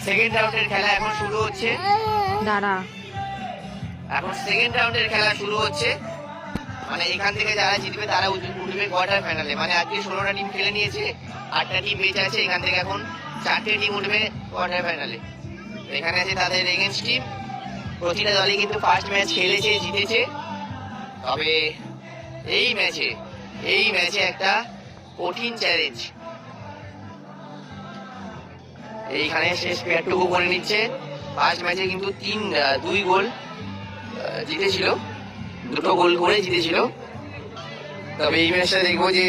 Second রাউন্ডের খেলা এখন শুরু হচ্ছে। দাঁড়া, এখন সেকেন্ড রাউন্ডের খেলা শুরু হচ্ছে। মানে এখান থেকে যারা জিতবে তারা উঠবে কোয়ার্টার ফাইনালে। মানে আজকে 16টা টিম খেলে নিয়েছে, 8টা টিম বেঁচে আছে। এখান থেকে এখন 4টে টিম উঠবে কোয়ার্টার ফাইনালে। এখানে আছে তাদের এগেন্স্ট টিম। প্রতিটা দলই কিন্তু ফার্স্ট ম্যাচ খেলেছে, জিতেছে। তবে এই ম্যাচে একটা কঠিন চ্যালেঞ্জ। এইখানে শেষ প্লেয়ারটুকু করে নিচ্ছে। ফার্স্ট ম্যাচে কিন্তু 2 গোল জিতেছিল, 2টো গোল করে জিতেছিল। তবে এই ম্যাচটা দেখবো যে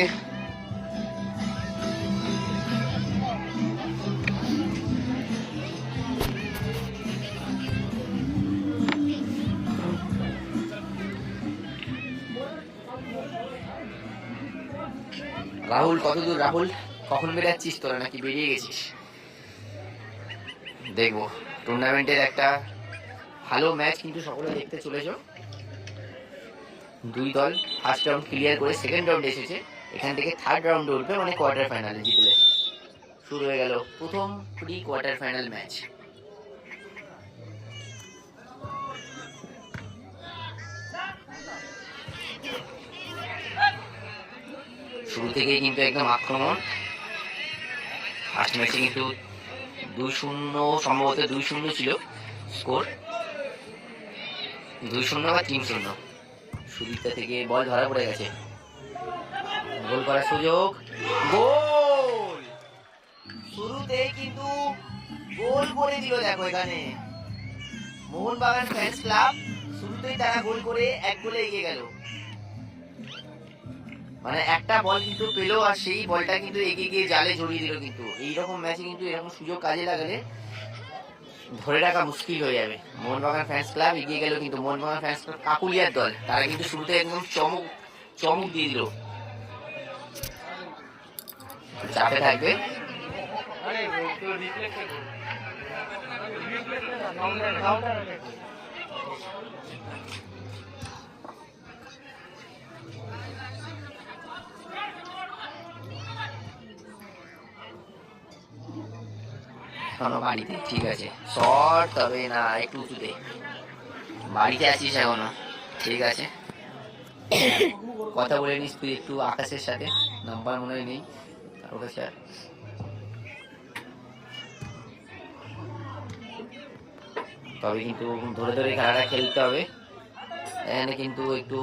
রাহুল কতদূর। রাহুল কখন বেরাচ্ছিস তোরা, নাকি বেরিয়ে গেছিস? দেখবো টুর্নামেন্টের একটা ভালো ম্যাচ কিন্তু সকলে দেখতে চলেছ। 2 দল ফার্স্ট রাউন্ড ক্লিয়ার করে সেকেন্ড রাউন্ডে এসেছে। এখান থেকে থার্ড রাউন্ডে উঠবে, মানে কোয়ার্টার ফাইনালে জিতলে। শুরু হয়ে গেল প্রথম প্রি কোয়ার্টার ফাইনাল ম্যাচ। শুরু থেকেই কিন্তু একদম আক্রমণ। ফার্স্ট ম্যাচে কিন্তু 2-0, সম্ভবত 2-0 ছিল স্কোর, 2-0 বা 3-0। সুদীপ্তা থেকে বল ধরা পড়ে গেছে, গোল করার সুযোগ, গোল! শুরুতেই কিন্তু গোল করে দিল। দেখো এখানে মোহনবাগান ফ্যান্স ক্লাব শুরুতেই তারা গোল করে 1 গোলে এগিয়ে গেল। মানে একটা বল কিন্তু পেলো, আর সেই বলটা কিন্তু এগিয়ে গিয়ে জালে জড়িয়ে দিল। কিন্তু এইরকম ম্যাচে কিন্তু এরকম সুযোগ কাজে লাগালে ধরে রাখা মুশকিল হয়ে যাবে। মোহনবাগান ফ্যান্স ক্লাব এগিয়ে গেল, কিন্তু মোহনবাগান ফ্যান্স ক্লাব কাকুলিয়ার দল, তারা কিন্তু শুরুতে একদম চমক দিয়ে দিল। চাপে থাকবে। বাড়িতে ঠিক আছে শর্ট, তবে না একটু উঁচুতে। বাড়িতে আছিস এখনো? ঠিক আছে, কথা বলে নিস তুই একটু আকাশের সাথে। নাম্বার মনে হয় নেই ওর কাছে। তবে কিন্তু ধরে ধরে খেলাটা খেলতে হবে। এখানে কিন্তু একটু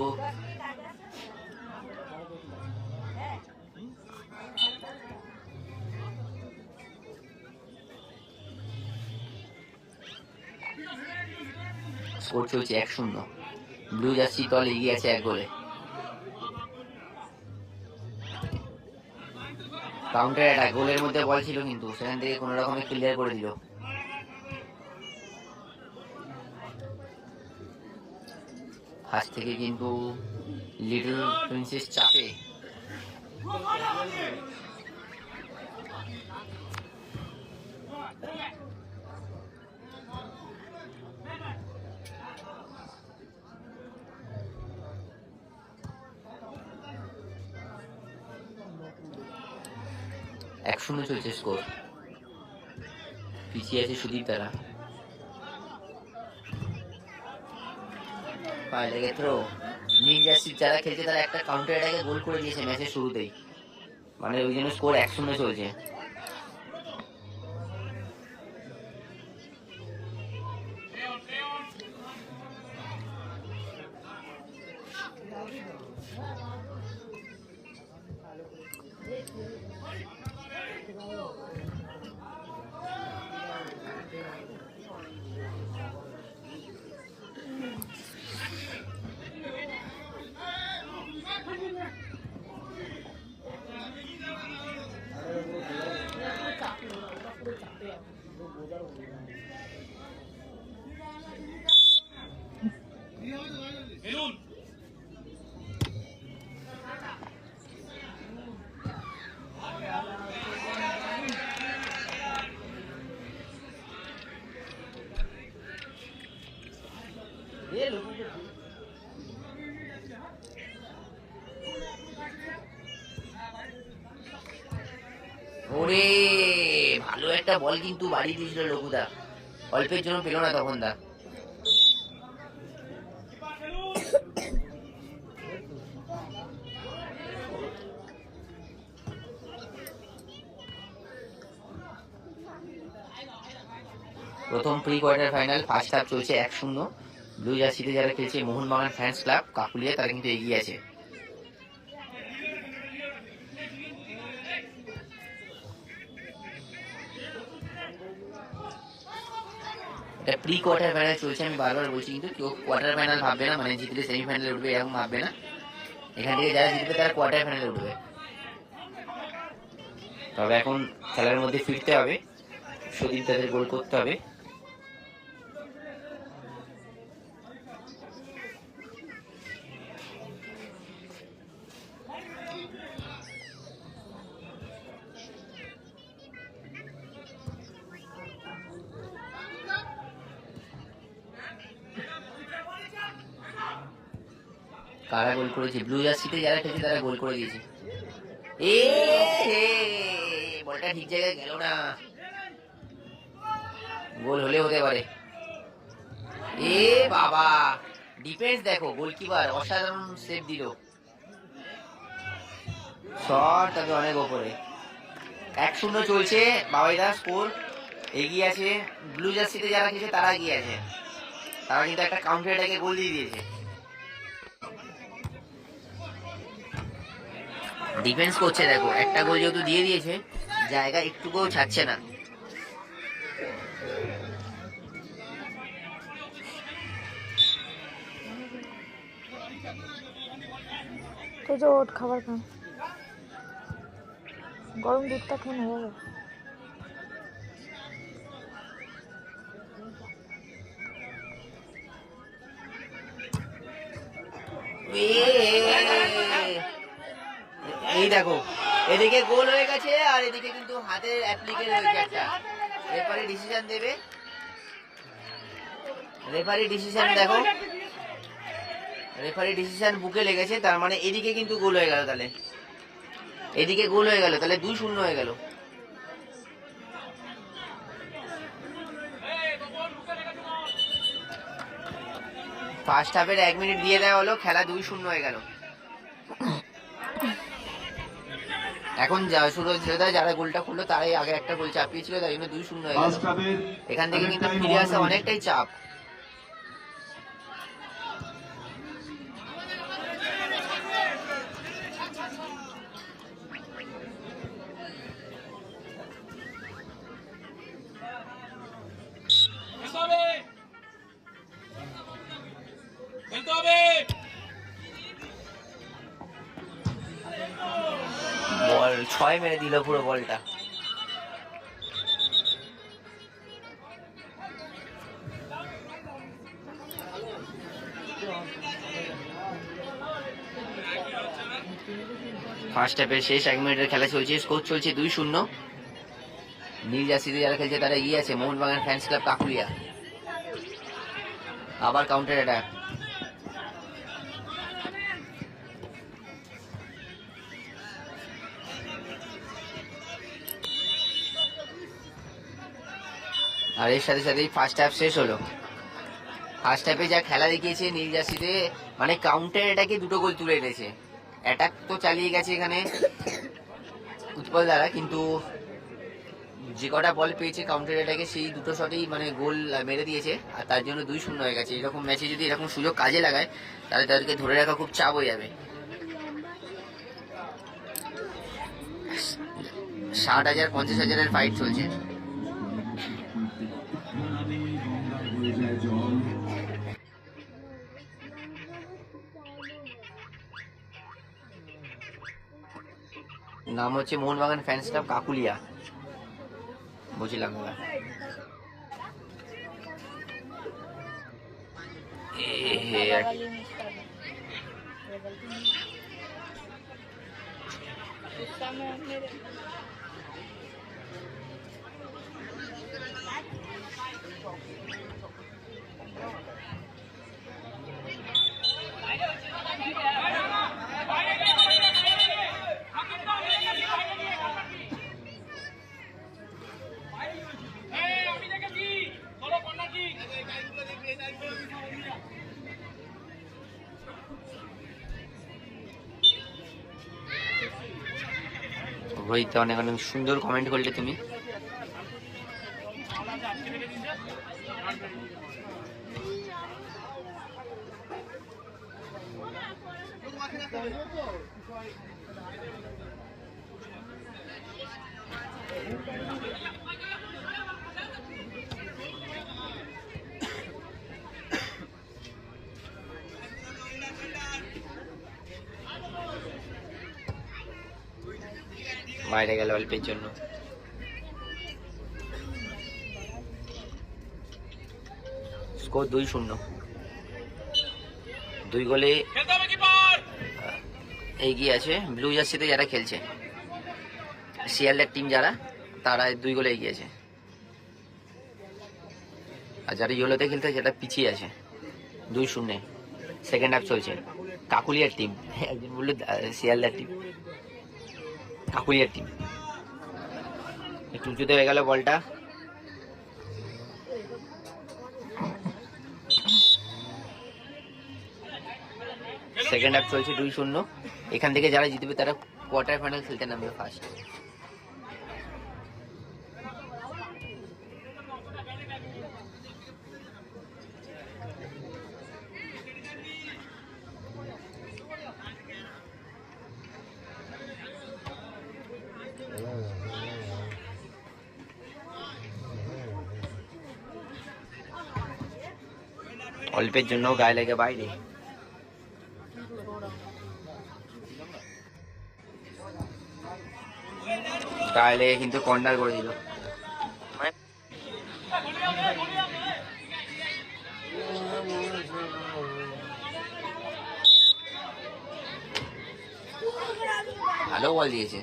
স্কোর চলছে 1-0। ব্লু জার্সি দল এগিয়ে আছে 1 গোলে। কাউন্টার অ্যাটাক, গোলের মধ্যে বল ছিল কিন্তু সেখান থেকে কোনো রকমে ক্লিয়ার করে দিল। ফার্স্ট থেকে কিন্তু লিটল প্রিন্সেস চাপে। এক শূন্য চলছে স্কোর। পিছিয়ে আছে সুদীপ তারা। লেগে থ্রো। নীল জার্সি যারা খেলছে তারা একটা কাউন্টার অ্যাটাকে গোল করে দিয়েছে ম্যাচের শুরুতেই। মানে ওই জন্য স্কোর 1-0 চলছে। ওরে ভালো একটা একটা বল কিন্তু বাড়ি দিয়েছিল লঘুদা, অল্পের জন্য পেল না তখন দা। প্রথম pre quarter final, first half চলছে 1-0। ব্লু জার্সিতে যারা খেলছে মোহনবাগান ফ্যান্স ক্লাব কাকুলিয়া, তারা কিন্তু এগিয়ে আছে। এটা প্রি কোয়ার্টার ফাইনাল চলছে, আমি বারবার বলছি, কিন্তু কেউ কোয়ার্টার ফাইনাল ভাববে না, মানে জিতলে সেমিফাইনালে উঠবে এরকম ভাববে না। এখান থেকে যারা জিতবে তারা কোয়ার্টার ফাইনালে উঠবে। তবে এখন খেলার মধ্যে ফিরতে হবে, সুদীপ তাদের গোল করতে হবে। কারা গোল করেছে? ব্লু জার্সিতে যারা খেলছে তারা গোল করে দিয়েছে। বলটা ঠিক জায়গায় গেল না, গোল হলে হতে পারে। বাবা, ডিফেন্স দেখো, গোলকিপার অসাধারণ সেভ দিল, শট তাকে অনেক ওপরে। 1-0 চলছে, বাবাইদা স্কোর, এগিয়ে আছে। ব্লু জার্সিতে যারা খেলছে তারা এগিয়ে আছে, তারা কিন্তু একটা কাউন্টার অ্যাটাকে গোল দিয়ে দিয়েছে। ডিফেন্স করছে দেখো, একটা গোল যেহেতু দিয়ে দিয়েছে, জায়গা একটুকুও ছাড়ছে না। খাবার খান, গরম দুধটা খেয়ে নেবো। এই দেখো, এদিকে গোল হয়ে গেছে আর এদিকে কিন্তু হাতের অ্যাপ্লিকে রয়েছে একটা। রেফারি ডিসিশন দেবে, রেফারি ডিসিশন দেখো, রেফারি ডিসিশন বুকে লেগেছে, তার মানে এদিকে কিন্তু গোল হয়ে গেল। তাহলে এদিকে গোল হয়ে গেল, তাহলে 2-0 হয়ে গেল। ফার্স্ট হাফের 1 মিনিট দিয়ে দেওয়া হলো, খেলা 2-0 হয়ে গেল। এখন সুরজ ছেলেদা যারা গোলটা করলো তারাই আগে একটা গোল চাপিয়েছিল, তাই জন্য 2-0 হয়ে গেল। এখান থেকে কিন্তু ফিরে আসা অনেকটাই চাপ। বল 6 মেরে দিল পুরো বলটা। ফার্স্ট হাফের শেষ 1 মিনিটের খেলা চলছে, স্কোর চলছে 2-0। নীল জার্সিতে যারা খেলছে তারা এগিয়ে আছে, মোহনবাগান ফ্যান্স ক্লাব কাকুলিয়া। আবার কাউন্টার অ্যাটাক, আর এর সাথে সাথেই ফার্স্ট হাফ শেষ হলো। ফার্স্ট হাফে যা খেলা দেখিয়েছে নীল জার্সিতে, মানে কাউন্টার অ্যাটাকে 2টো গোল তুলে এনেছে। অ্যাটাক তো চালিয়ে গেছে এখানে উৎপল দ্বারা, কিন্তু যে কটা বল পেয়েছে কাউন্টার অ্যাটাকে সেই 2টো শটেই মানে গোল মেরে দিয়েছে, আর তার জন্য 2-0 হয়ে গেছে। এরকম ম্যাচে যদি এরকম সুযোগ কাজে লাগায় তাহলে তাদেরকে ধরে রাখা খুব চাপ হয়ে যাবে। 60,000-50,000 ফাইট চলছে। নাম হচ্ছে মোহনবাগান ফ্যান্স ক্লাব কাকুলিয়া, বুঝলাম দাদা। রোহিত অনেক অনেক সুন্দর কমেন্ট করলে তুমি। বাইরে গেল অল্পের জন্য। স্কোর 2-0, 2 গোলে এগিয়ে আছে ব্লু জার্সিতে যারা খেলছে, শিয়ালদার টিম যারা, তারা 2 গোলে এগিয়ে আছে। আর যারা ইয়েলোতে খেলতে যেটা পিছিয়ে আছে 2-0। সেকেন্ড হাফ চলছে। কাকুলিয়ার টিম, একজন বললো শিয়ালদার টিম, কাকুলিয়ার টিম। একটু উঁচুতে হয়ে গেল বলটা। সেকেন্ড হাফ চলছে 2-0। এখান থেকে যারা জিতবে তারা কোয়ার্টার ফাইনাল খেলতে নামবে ফার্স্ট। অল্পের জন্য গায়ে লেগে বাইরে। গায়ে লেগে কিন্তু কর্নার করে দিল। ভালো বল দিয়েছে।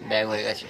ব্যাগ হয়ে গেছে।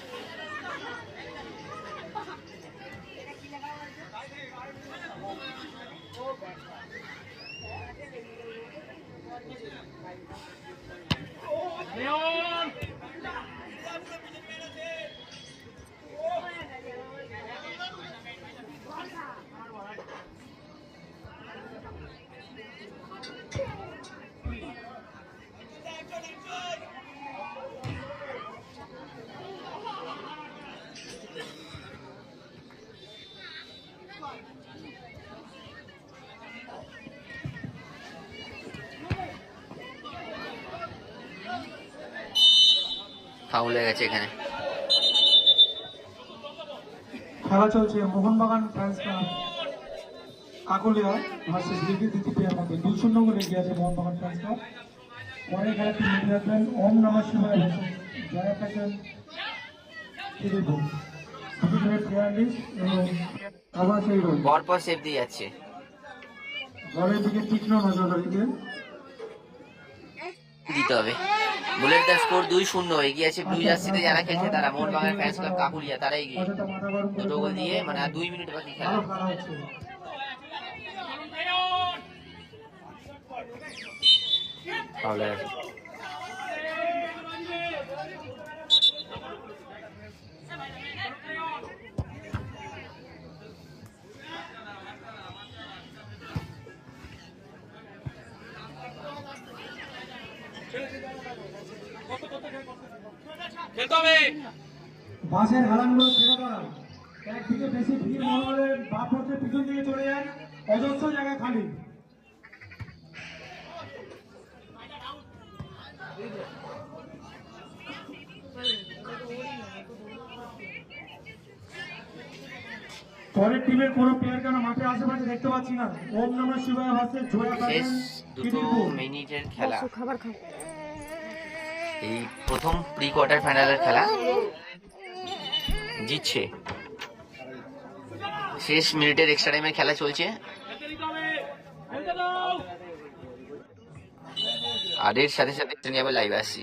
ফাউল হয়ে গেছে এখানে। খেলা চলছে Mohun Bagan fans club Kakatiya versus লিগের দ্বিতীয় মধ্যে 2-0 গোলে এগিয়ে আছে মোহনবাগান ফ্যান্স ক্লাব। পরে খেলাটি মিটে রাখবেন ওম নমঃ শিবায় ভার্সেস জয়া ফ্যাশন ত্রিভুবন। পরপর সেভ দিয়ে যাচ্ছে। বলের দিকে তীক্ষ্ণ নজরদারিতে দিতে হবে। বুলেট দা স্কোর 2-0, এগিয়ে আছে ব্লু জার্সিতে যারা খেলছে তারা, মোহনবাগান ফ্যান্স ক্লাব কাকুলিয়া তারা এগিয়ে 2 গোল দিয়ে, মানে আর 2 মিনিট বাকি খেলা। ফাউল হয়ে গেছে। বাসের হেলানগুলো ছেড়ে দাঁড়ান। একদিকে বেশি ভিড় মনে হলে বাপ হচ্ছে পিছন দিকে চলে যান, অজস্র জায়গা খালি। পরের টিমের কোন প্লেয়ার কেন মাঠে আশেপাশে দেখতে পাচ্ছি না। ওম নমঃ শিবায় ভার্সেস জয়া শেষ ফ্যাশন 2 মিনিটের খেলা। এই প্রথম প্রি কোয়ার্টার ফাইনালের খেলা জিতছে। শেষ মিনিটের এক্সট্রা টাইমের খেলা চলছে। আর এর সাথে সাথে নিয়ে আবার লাইভ আসছি।